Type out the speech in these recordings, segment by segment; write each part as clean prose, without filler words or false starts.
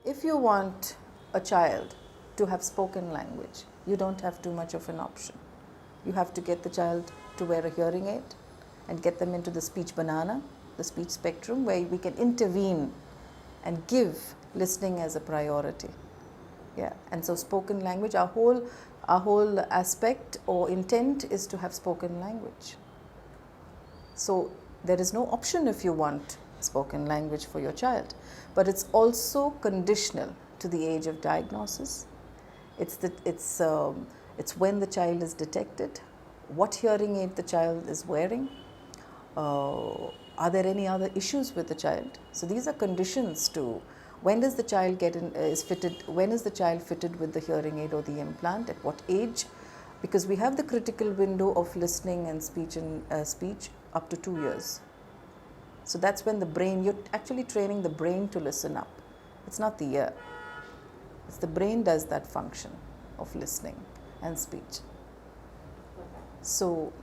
If you want a child to have spoken language, you don't have too much of an option. You have to get the child to wear a hearing aid and get them into the speech banana, the speech spectrum, where we can intervene and give listening as a priority. Yeah, and so spoken language, our whole aspect or intent is to have spoken language. So there is no option if you want spoken language for your child, but it's also conditional to the age of diagnosis. It's when the child is detected, what hearing aid the child is wearing, are there any other issues with the child. So these are conditions to when does the child when is the child fitted with the hearing aid or the implant, at what age, because we have the critical window of listening and speech up to 2 years. So that's when the brain, you're actually training the brain to listen up. It's not the ear. It's the brain does that function of listening and speech. So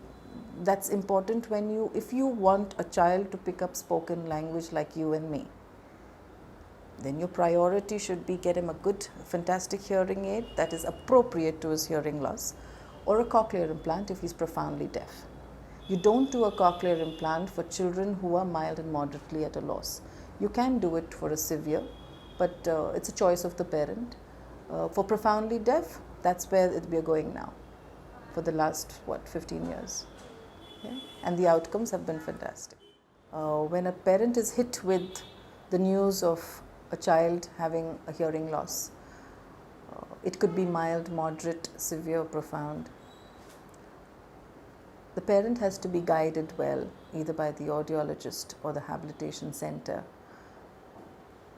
that's important if you want a child to pick up spoken language like you and me, then your priority should be get him a good, fantastic hearing aid that is appropriate to his hearing loss, or a cochlear implant if he's profoundly deaf. You don't do a cochlear implant for children who are mild and moderately at a loss. You can do it for a severe, but it's a choice of the parent. For profoundly deaf, that's where we are going now for the last, 15 years. Okay? And the outcomes have been fantastic. When a parent is hit with the news of a child having a hearing loss, it could be mild, moderate, severe, profound. The parent has to be guided well, either by the audiologist or the habilitation center,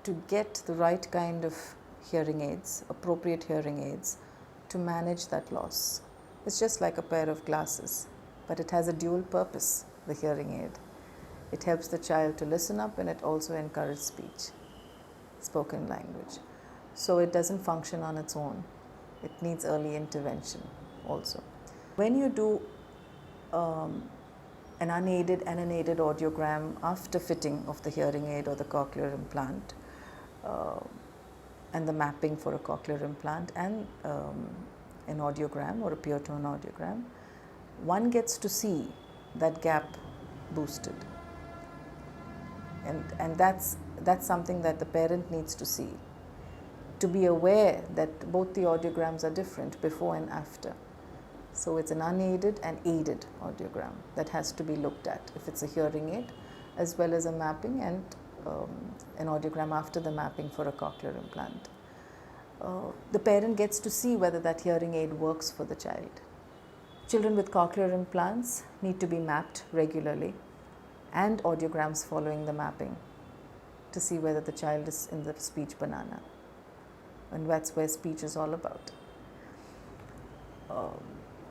to get the right kind of hearing aids, appropriate hearing aids, to manage that loss. It's just like a pair of glasses, but it has a dual purpose, the hearing aid. It helps the child to listen up, and it also encourages speech, spoken language. So it doesn't function on its own. It needs early intervention also. When you do an unaided and an aided audiogram after fitting of the hearing aid or the cochlear implant, and the mapping for a cochlear implant and an audiogram or a pure tone audiogram, one gets to see that gap boosted. And that's something that the parent needs to see, to be aware that both the audiograms are different before and after. So it's an unaided and aided audiogram that has to be looked at if it's a hearing aid, as well as a mapping and an audiogram after the mapping for a cochlear implant. The parent gets to see whether that hearing aid works for the child. Children with cochlear implants need to be mapped regularly, and audiograms following the mapping, to see whether the child is in the speech banana. And that's where speech is all about.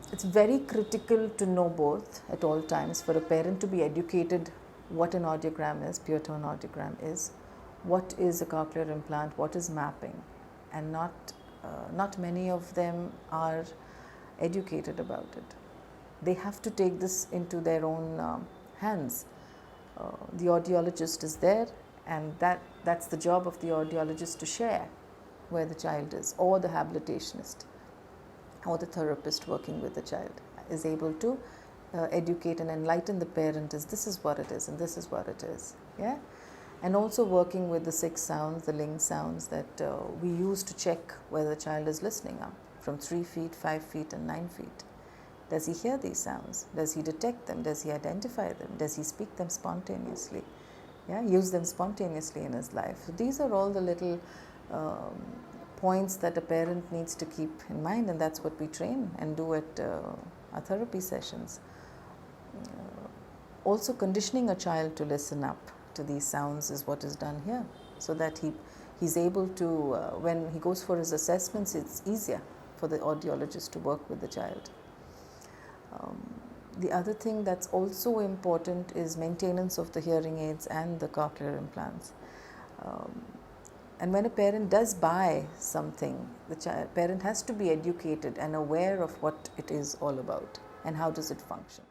It's very critical to know both at all times, for a parent to be educated what an audiogram is, pure tone audiogram is, what is a cochlear implant, what is mapping, and not many of them are educated about it. They have to take this into their own hands. The audiologist is there, and that's the job of the audiologist, to share where the child is, or the habilitationist or the therapist working with the child is able to educate and enlighten the parent as this is what it is and this is what it is. Yeah? And also working with the 6 sounds, the ling sounds that we use to check whether the child is listening up, from 3 feet, 5 feet and 9 feet. Does he hear these sounds? Does he detect them? Does he identify them? Does he speak them spontaneously? Yeah, use them spontaneously in his life. So these are all the little points that a parent needs to keep in mind, and that's what we train and do at our therapy sessions. Also, conditioning a child to listen up to these sounds is what is done here, so that he's able to, when he goes for his assessments, it's easier for the audiologist to work with the child. The other thing that's also important is maintenance of the hearing aids and the cochlear implants. And when a parent does buy something, the parent has to be educated and aware of what it is all about and how does it function.